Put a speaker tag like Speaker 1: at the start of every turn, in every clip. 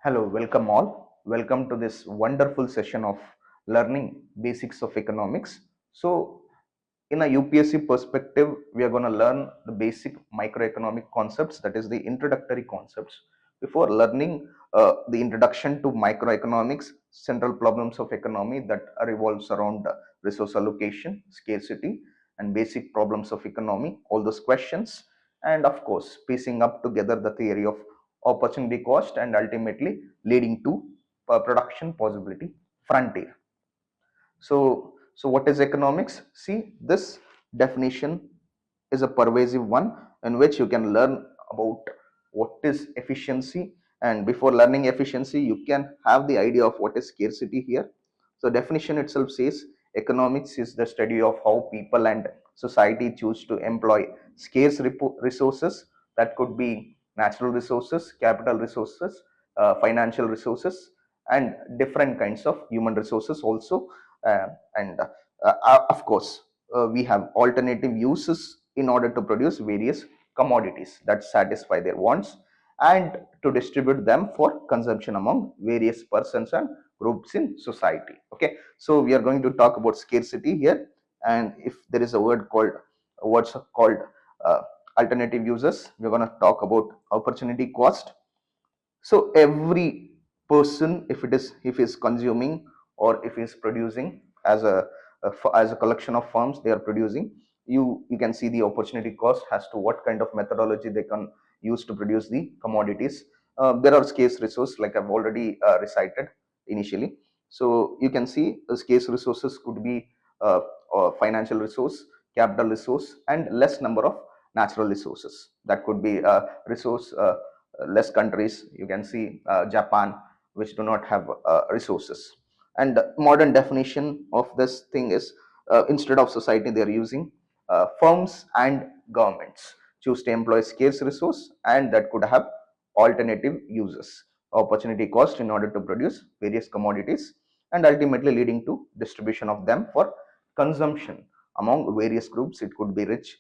Speaker 1: Hello, welcome all. Welcome to this wonderful session of learning basics of economics. So, in a UPSC perspective, we are going to learn the basic microeconomic concepts, that is the introductory concepts. Before learning the introduction to microeconomics, central problems of economy that revolves around resource allocation, scarcity, and basic problems of economy, all those questions, and of course, piecing up together the theory of opportunity cost and ultimately leading to production possibility frontier. So what is economics? See, this definition is a pervasive one in which you can learn about what is efficiency, and before learning efficiency you can have the idea of what is scarcity here. So definition itself says economics is the study of how people and society choose to employ scarce resources. That could be natural resources, capital resources, financial resources, and different kinds of human resources also. And of course, we have alternative uses in order to produce various commodities that satisfy their wants and to distribute them for consumption among various persons and groups in society. Okay, so we are going to talk about scarcity here, and if there is a words called uh, alternative uses, we're going to talk about opportunity cost. So every person, if is consuming or if is producing as as a collection of firms, they are producing, you can see the opportunity cost as to what kind of methodology they can use to produce the commodities. There are scarce resources like I've already recited initially. So you can see the scarce resources could be uh, financial resource, capital resource, and less number of natural resources. That could be resource less countries. You can see Japan, which do not have resources. And modern definition of this thing is instead of society, they are using firms and governments choose to employ scarce resource, and that could have alternative uses, opportunity cost in order to produce various commodities, and ultimately leading to distribution of them for consumption among various groups. It could be rich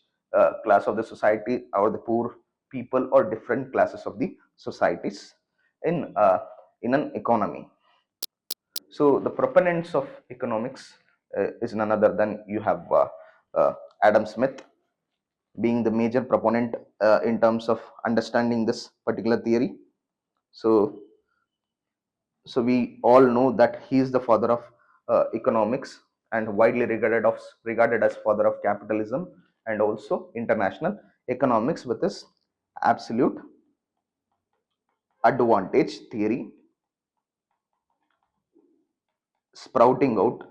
Speaker 1: class of the society or the poor people or different classes of the societies in an economy. So the proponents of economics is none other than you have uh, Adam Smith being the major proponent in terms of understanding this particular theory. So so we all know that he is the father of economics and widely regarded as father of capitalism and also international economics with his absolute advantage theory sprouting out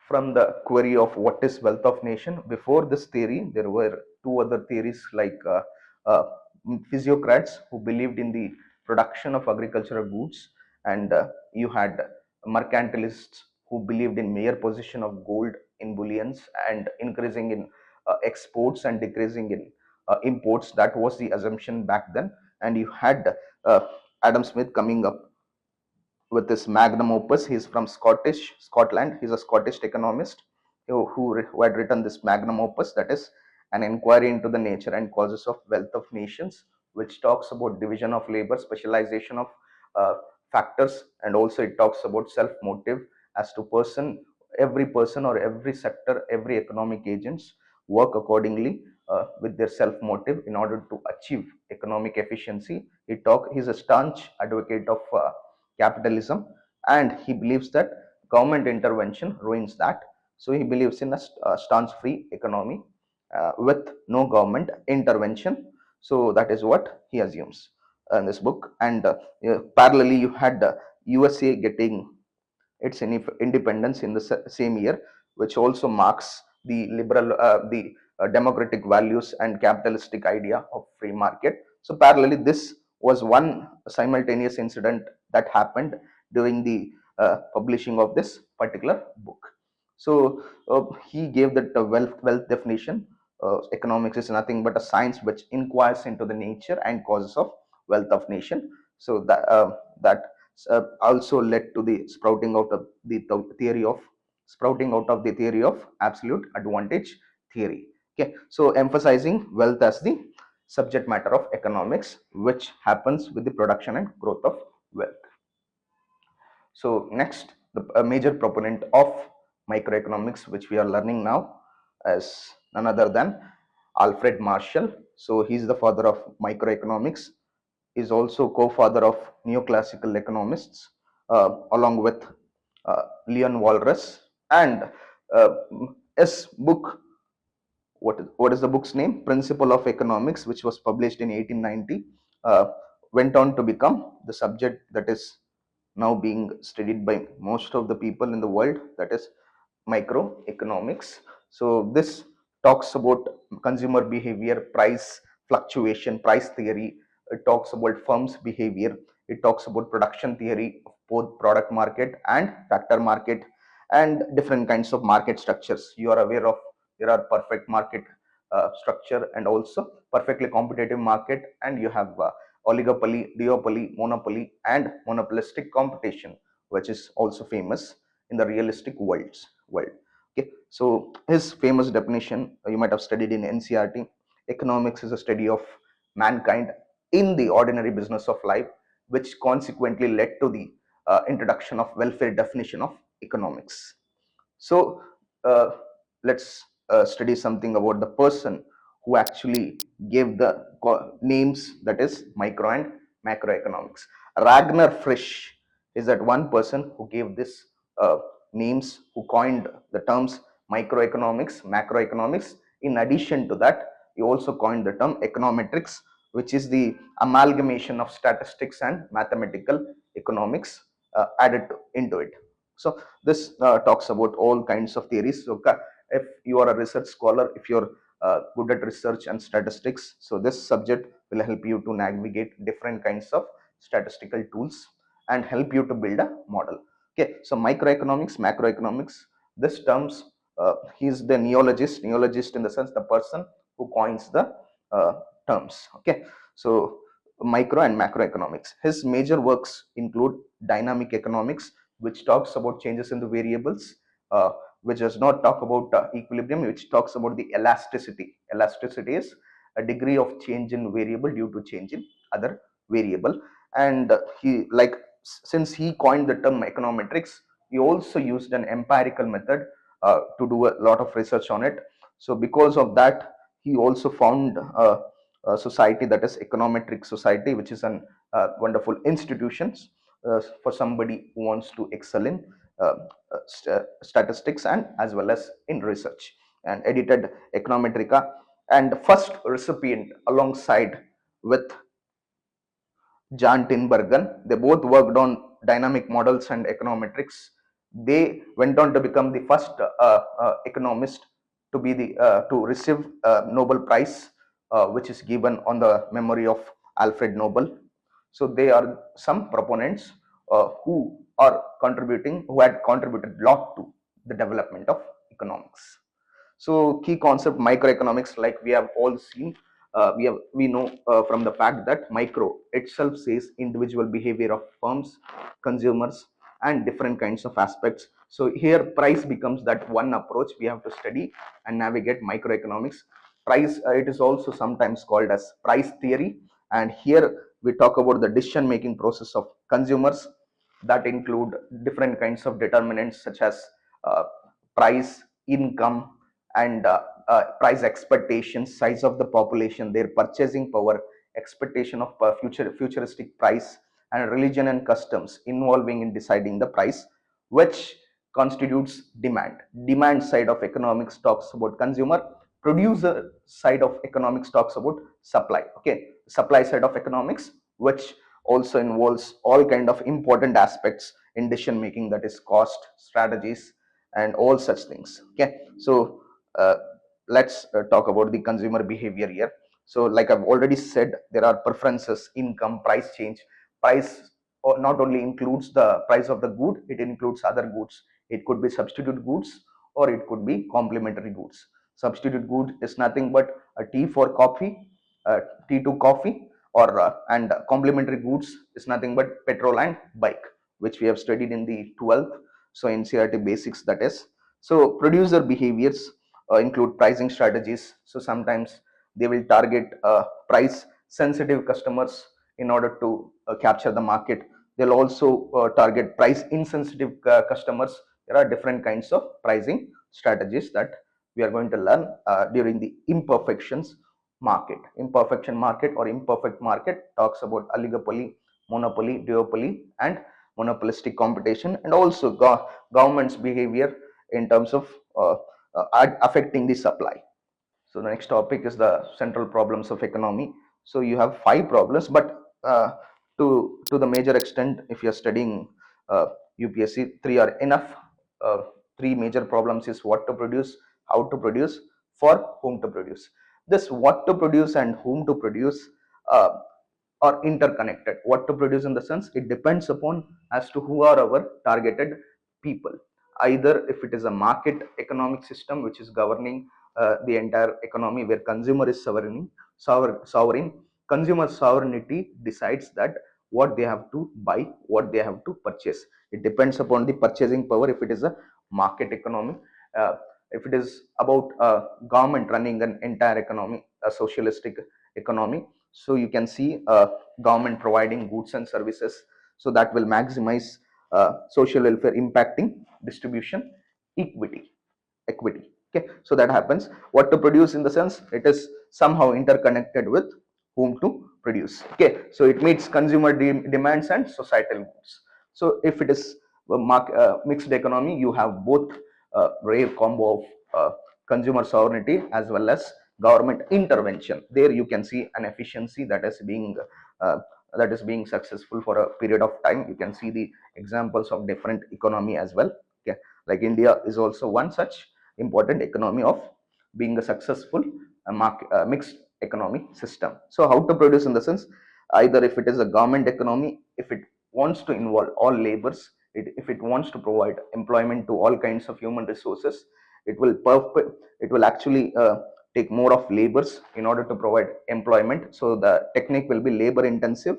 Speaker 1: from the query of what is wealth of nation. Before this theory, there were two other theories like uh, physiocrats who believed in the production of agricultural goods, and you had mercantilists who believed in mere possession of gold in bullions and increasing in exports and decreasing in imports. That was the assumption back then. And you had uh, Adam Smith coming up with this magnum opus. He's from Scotland. He's a Scottish economist who had written this magnum opus, that is an inquiry into the nature and causes of wealth of nations, which talks about division of labor, specialization of uh, factors, and also it talks about self motive as to every person or every sector, every economic agents work accordingly with their self motive in order to achieve economic efficiency. He's a staunch advocate of capitalism, and he believes that government intervention ruins that. So he believes in a stance free economy with no government intervention. So that is what he assumes in this book. And parallelly, you had USA getting its independence in the same year, which also marks the democratic values and capitalistic idea of free market. So parallelly, this was one simultaneous incident that happened during the publishing of this particular book. So he gave that wealth definition. Economics is nothing but a science which inquires into the nature and causes of wealth of nation. So that also led to the sprouting out of the theory of absolute advantage theory. Okay, so emphasizing wealth as the subject matter of economics, which happens with the production and growth of wealth. So next, a major proponent of microeconomics, which we are learning now, is none other than Alfred Marshall. So he's the father of microeconomics, is also co-father of neoclassical economists, along with Leon Walras, and uh, his book, what is the book's name? Principle of Economics, which was published in 1890, uh, went on to become the subject that is now being studied by most of the people in the world, that is microeconomics. So this talks about consumer behavior, price fluctuation, price theory. It talks about firms behavior. It talks about production theory of both product market and factor market, and different kinds of market structures. You are aware of there are perfect market structure and also perfectly competitive market, and you have oligopoly, duopoly, monopoly, and monopolistic competition, which is also famous in the realistic world. Okay, so his famous definition you might have studied in NCERT. Economics is a study of mankind in the ordinary business of life, which consequently led to the introduction of welfare definition of economics. So uh, let's study something about the person who actually gave the names, that is micro and macroeconomics. Ragnar Frisch is that one person who gave this names, who coined the terms microeconomics, macroeconomics. In addition to that, he also coined the term econometrics, which is the amalgamation of statistics and mathematical economics added into it. So this talks about all kinds of theories. So if you are a research scholar, if you're good at research and statistics, so this subject will help you to navigate different kinds of statistical tools and help you to build a model. Okay, so microeconomics, macroeconomics, this terms, he's the neologist in the sense the person who coins the uh, terms. Okay, so micro and macroeconomics. His major works include dynamic economics, which talks about changes in the variables, uh, which does not talk about equilibrium, which talks about the elasticity. Elasticity is a degree of change in variable due to change in other variable. And he, like, since he coined the term econometrics, he also used an empirical method to do a lot of research on it. So because of that, he also found a society, that is econometric society, which is an wonderful institutions for somebody who wants to excel in statistics and as well as in research, and edited Econometrica. And first recipient alongside with Jan Tinbergen, they both worked on dynamic models and econometrics. They went on to become the first economist to be the to receive Nobel Prize, which is given on the memory of Alfred Nobel. So they are some proponents who had contributed a lot to the development of economics. So key concept microeconomics, like we have all seen, we know from the fact that micro itself says individual behavior of firms, consumers, and different kinds of aspects. So here price becomes that one approach we have to study and navigate microeconomics. Price, it is also sometimes called as price theory, and here we talk about the decision making process of consumers, that include different kinds of determinants such as uh, price, income, and price expectations, size of the population, their purchasing power, expectation of futuristic price, and religion and customs involving in deciding the price, which constitutes demand. Demand side of economics talks about consumer. Producer side of economics talks about supply. Okay, supply side of economics, which also involves all kind of important aspects in decision making, that is cost, strategies, and all such things. Okay, so uh, let's talk about the consumer behavior here. So like I've already said, there are preferences, income, price change. Price not only includes the price of the good, it includes other goods. It could be substitute goods or it could be complementary goods. Substitute good is nothing but a tea for coffee, tea to coffee, or and complementary goods is nothing but petrol and bike, which we have studied in the 12th, so NCERT basics, that is. So producer behaviors include pricing strategies. So sometimes They will target price sensitive customers in order to capture the market. They'll also target price insensitive customers. There are different kinds of pricing strategies that we are going to learn during the imperfections market. Imperfection market or imperfect market talks about oligopoly, monopoly, duopoly, and monopolistic competition, and also government's behavior in terms of affecting the supply. So the next topic is the central problems of economy. So you have 5 problems, but to the major extent, if you are studying UPSC, 3 are enough. 3 major problems is what to produce, how to produce, for whom to produce. This what to produce and whom to produce uh, are interconnected. What to produce in the sense, it depends upon as to who are our targeted people. Either if it is a market economic system which is governing the entire economy, where consumer is sovereign, consumer sovereignty decides that what they have to buy, what they have to purchase. It depends upon the purchasing power if it is a market economy. uh, if it is about government running an entire economy, a socialistic economy, so you can see government providing goods and services, so that will maximize social welfare, impacting distribution equity. Okay, so that happens. What to produce in the sense, it is somehow interconnected with whom to produce. Okay, so it meets consumer demands and societal needs. So if it is a mixed economy, you have both rare combo of consumer sovereignty as well as government intervention. There you can see an efficiency uh, that is being successful for a period of time. You can see the examples of different economy as well. Okay, like India is also one such important economy of being a successful mixed economy system. So how to produce in the sense, either if it is a government economy, if it wants to involve all labors, if it wants to provide employment to all kinds of human resources, it will actually take more of labors in order to provide employment. So the technique will be labor intensive.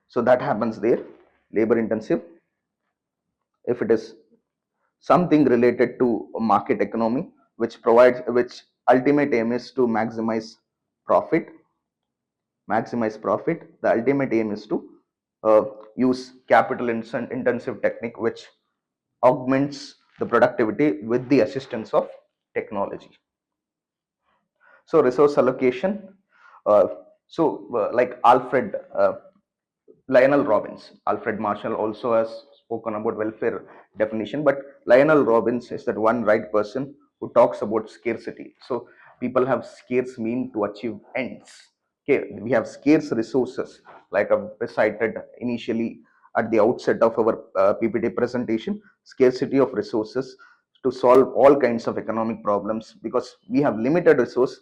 Speaker 1: So that happens there, labor intensive. If it is something related to market economy, which ultimate aim is to profit maximize profit. The ultimate aim is to uh, use capital intensive technique which augments the productivity with the assistance of technology. So resource allocation. uh, like Alfred Marshall also has spoken about welfare definition, but Lionel Robbins is that one right person who talks about scarcity. So people have scarce mean to achieve ends. Okay, we have scarce resources, like I've recited initially at the outset of our PPT presentation. Scarcity of resources to solve all kinds of economic problems, because we have limited resource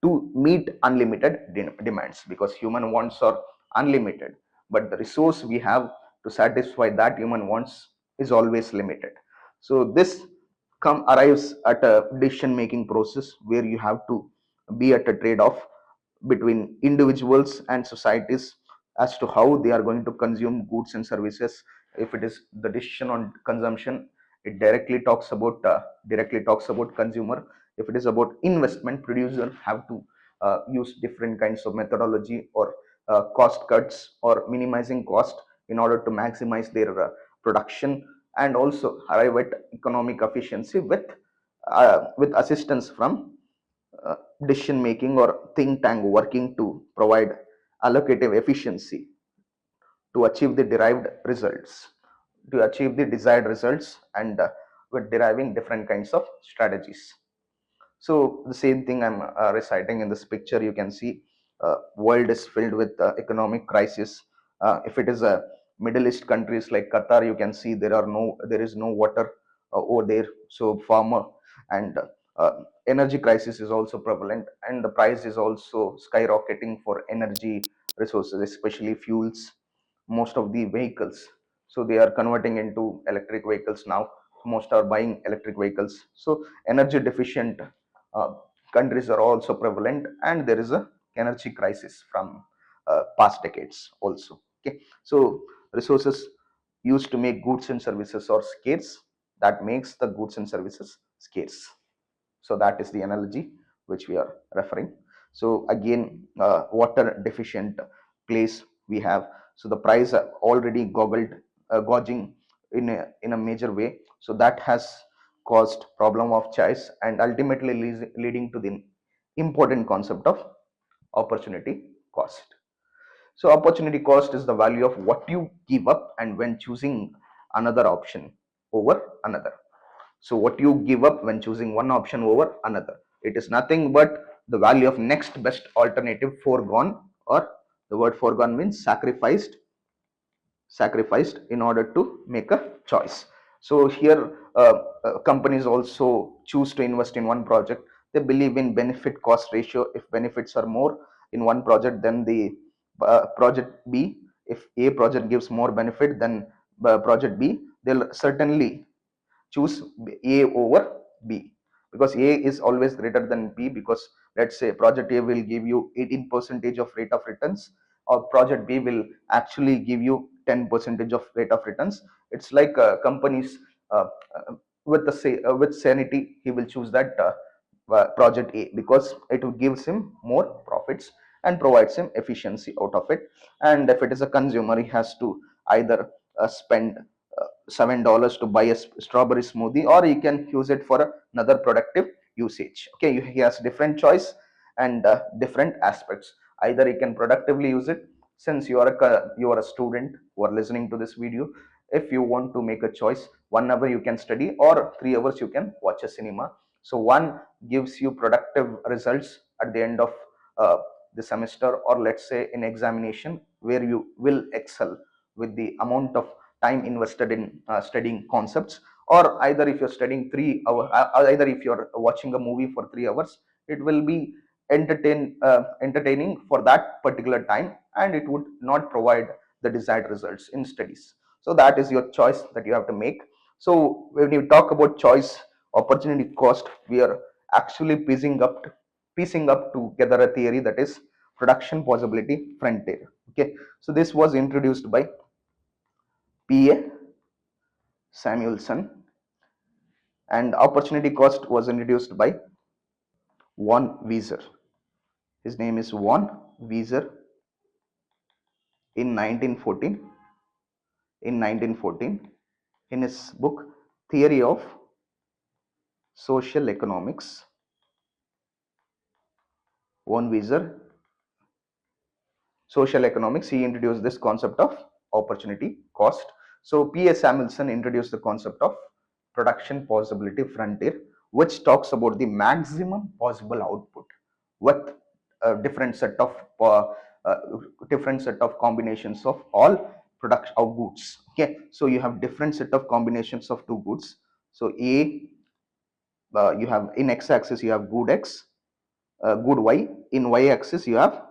Speaker 1: to meet unlimited demands, because human wants are unlimited, but the resource we have to satisfy that human wants is always limited. So this arrives at a decision making process where you have to be at a trade off between individuals and societies as to how they are going to consume goods and services. If it is the decision on consumption, it directly talks about consumer. If it is about investment, producer have to use different kinds of methodology, or cost cuts or minimizing cost in order to maximize their production, and also arrive at economic efficiency with assistance from uh, decision making or think tank working to provide allocative efficiency to achieve the desired results, and with deriving different kinds of strategies. So the same thing I'm reciting in this picture. You can see world is filled with economic crisis. If it is a Middle East countries like Qatar, you can see there is no water over there. So farmer and energy crisis is also prevalent, and the price is also skyrocketing for energy resources, especially fuels. Most of the vehicles, so they are converting into electric vehicles now. Most are buying electric vehicles. So energy deficient uh, countries are also prevalent, and there is a energy crisis from past decades also. Okay, so resources used to make goods and services are scarce. That makes the goods and services scarce. So that is the analogy which we are referring. So again, water deficient place we have. So the price are already gouging in a major way. So that has caused problem of choice and ultimately leading to the important concept of opportunity cost. So opportunity cost is the value of what you give up and when choosing another option over another. So what you give up when choosing one option over another, it is nothing but the value of next best alternative foregone, or the word foregone means sacrificed in order to make a choice. So here companies also choose to invest in one project. They believe in benefit cost ratio. If benefits are more in one project than the project B, if A project gives more benefit than project B, they'll certainly choose A over B, because A is always greater than B. Because let's say project A will give you 18% of rate of returns, or project B will actually give you 10% of rate of returns. It's like companies uh, uh, with sanity, he will choose that project A because it gives him more profits and provides him efficiency out of it. And if it is a consumer, he has to either spend $7 to buy a strawberry smoothie, or he can use it for another productive usage. Okay, he has different choice and different aspects. Either he can productively use it. Since you are a student who are listening to this video, if you want to make a choice, 1 hour you can study or 3 hours you can watch a cinema. So one gives you productive results at the end of uh, the semester, or let's say in examination, where you will excel with the amount of time invested in studying concepts. Or either if you're studying 3 hours, either if you're watching a movie for 3 hours, it will be entertaining for that particular time, and it would not provide the desired results in studies. So that is your choice that you have to make. So when you talk about choice, opportunity cost, we are actually piecing up together a theory that is production possibility frontier. Okay, so this was introduced by P.A. Samuelson, and opportunity cost was introduced by von Wieser. His name is von Wieser in 1914. In 1914, in his book Theory of Social Economics, von Wieser, Social Economics, he introduced this concept of opportunity cost. So P.A. Samuelson introduced the concept of production possibility frontier, which talks about the maximum possible output with a uh, different set of combinations of all production of goods. Okay, so you have different set of combinations of two goods. So A, you have in x-axis you have good x, good y. In y-axis you have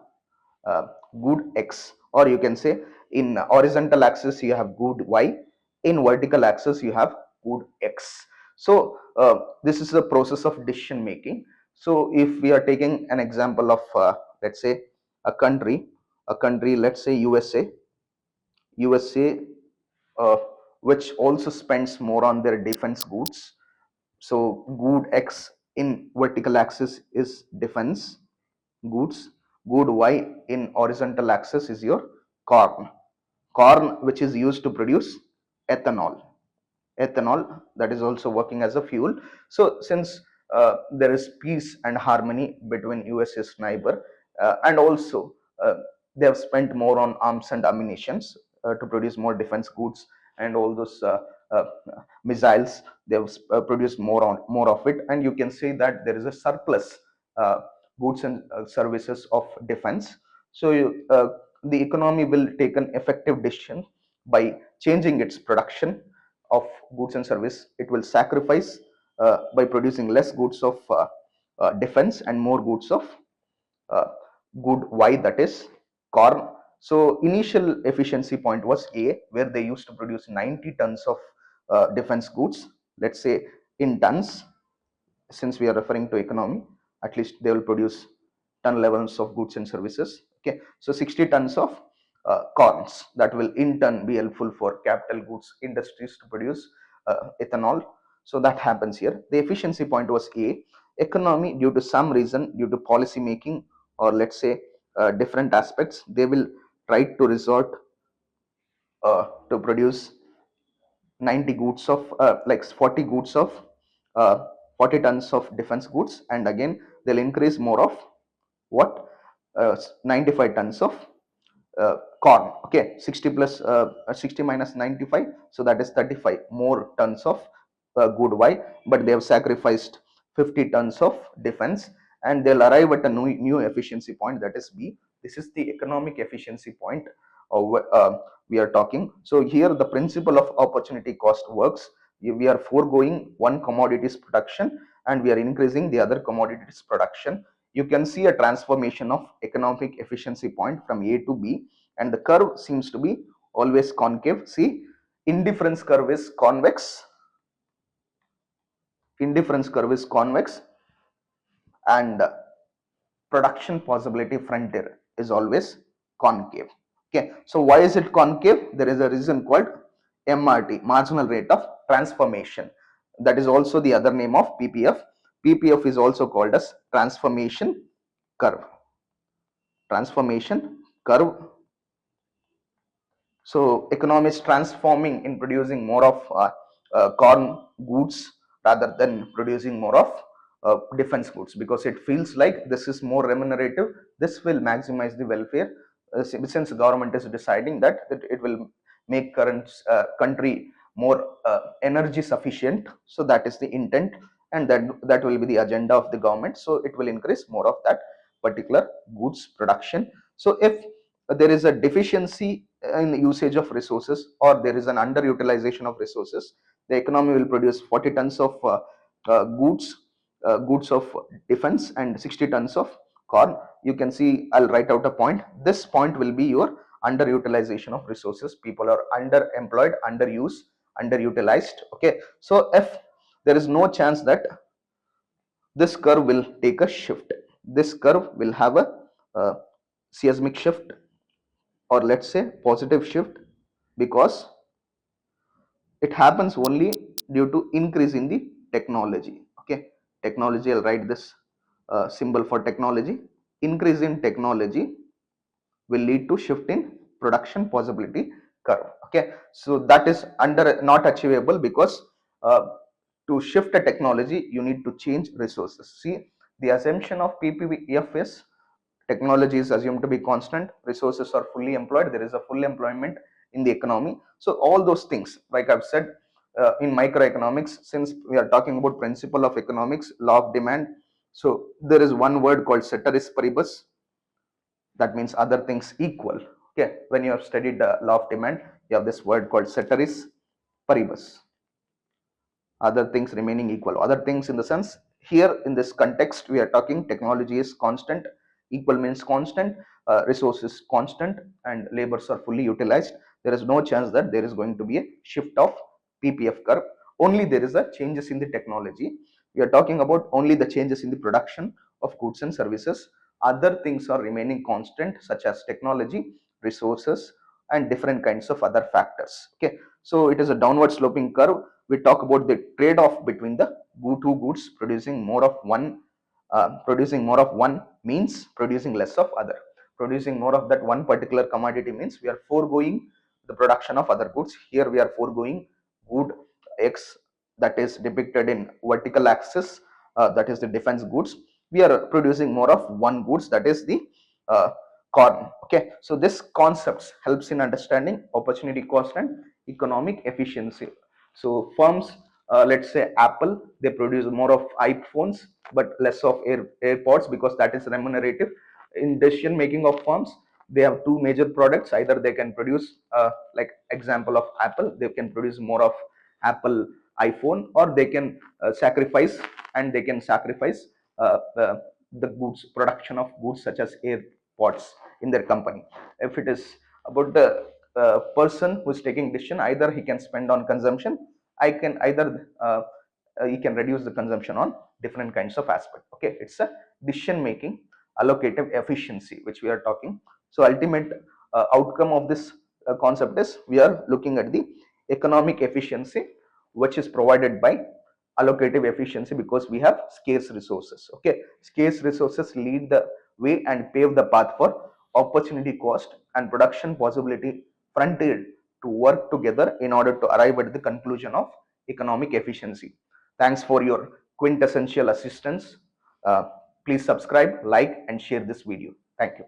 Speaker 1: uh, good x, or you can say in horizontal axis you have good y, in vertical axis you have good x. So this is the process of decision making. So if we are taking an example of let's say a country, let's say USA, uh, which also spends more on their defense goods. So good x in vertical axis is defense goods, good y in horizontal axis is your corn which is used to produce ethanol. That is also working as a fuel. So since there is peace and harmony between US's neighbor, and also uh, they have spent more on arms and ammunitions to produce more defense goods, and all those uh, missiles, they have produced more of it, and you can say that there is a surplus uh, goods and services of defense. So the economy will take an effective decision by changing its production of goods and service. It will sacrifice by producing less goods of defense and more goods of uh, good Y, that is corn. So initial efficiency point was A, where they used to produce 90 tons of defense goods. Let's say in tons, since we are referring to economy, at least they will produce ton levels of goods and services. Okay, so 60 tons of corns, that will in turn be helpful for capital goods industries to produce ethanol. So that happens here. The efficiency point was A. economy, due to some reason, due to policy making, or let's say different aspects, they will try to resort to produce 90 goods of like 40 goods of uh, 40 tons of defense goods, and again they'll increase more of what 95 tons of corn. Okay, 60 plus 60 minus 95, so that is 35 more tons of good. Why? But they have sacrificed 50 tons of defense, and they'll arrive at a new efficiency point, that is B. This is the economic efficiency point of, we are talking. So here the principle of opportunity cost works. We are foregoing one commodities production and we are increasing the other commodities production. You can see a transformation of economic efficiency point from A to B, and the curve seems to be always concave. See, indifference curve is convex, indifference curve is convex, and production possibility frontier is always concave. Okay, so why is it concave? There is a reason called MRT, marginal rate of transformation. That is also the other name of PPF. PPF is also called as transformation curve. Transformation curve. So economy is transforming in producing more of corn goods rather than producing more of defense goods, because it feels like this is more remunerative. This will maximize the welfare, since the government is deciding that it will make current country more energy sufficient. So that is the intent, and that will be the agenda of the government. So it will increase more of that particular goods production. So if there is a deficiency in usage of resources, or there is an underutilization of resources, the economy will produce 40 tons of goods of defense and 60 tons of corn. You can see, I'll write out a point. This point will be your underutilization of resources. People are underemployed, underused, underutilized. Okay, so if there is no chance that this curve will take a shift, this curve will have a seismic shift, or let's say positive shift, because it happens only due to increase in the technology. Okay, technology, I'll write this symbol for technology. Increase in technology will lead to shift in production possibility curve. Okay, so that is under not achievable, because to shift a technology you need to change resources. See, the assumption of PPF is technology is assumed to be constant, resources are fully employed, there is a full employment in the economy. So all those things, like I've said, in microeconomics, since we are talking about principle of economics, law of demand, so there is one word called ceteris paribus, that means other things equal. Okay, when you have studied the law of demand, you have this word called ceteris paribus, other things remaining equal. Other things in the sense, here in this context we are talking technology is constant, equal means constant, resources constant, and labors are fully utilized. There is no chance that there is going to be a shift of PPF curve. Only there is a changes in the technology. We are talking about only the changes in the production of goods and services. Other things are remaining constant, such as technology, resources, and different kinds of other factors. Okay, so it is a downward sloping curve. We talk about the trade-off between the two goods. Producing more of one means producing less of other. Producing more of that one particular commodity means we are foregoing the production of other goods. Here we are foregoing good X, that is depicted in vertical axis, that is the defense goods. We are producing more of one goods, that is the uh, corn. Okay, so this concepts helps in understanding opportunity cost and economic efficiency. So firms, let's say Apple, they produce more of iPhones but less of AirPods, because that is remunerative. In decision making of firms, they have two major products. Either they can produce, like example of Apple, they can produce more of Apple iPhone, or they can sacrifice, and they can sacrifice the goods, production of goods such as AirPods in their company. If it is about the person who is taking decision, either he can spend on consumption, I can either he can reduce the consumption on different kinds of aspect. Okay, it's a decision making allocative efficiency which we are talking. So ultimate outcome of this concept is we are looking at the economic efficiency, which is provided by allocative efficiency because we have scarce resources. Okay, scarce resources lead the way and pave the path for opportunity cost and production possibility frontier to work together in order to arrive at the conclusion of economic efficiency. Thanks for your quintessential assistance. Please subscribe, like, and share this video. Thank you.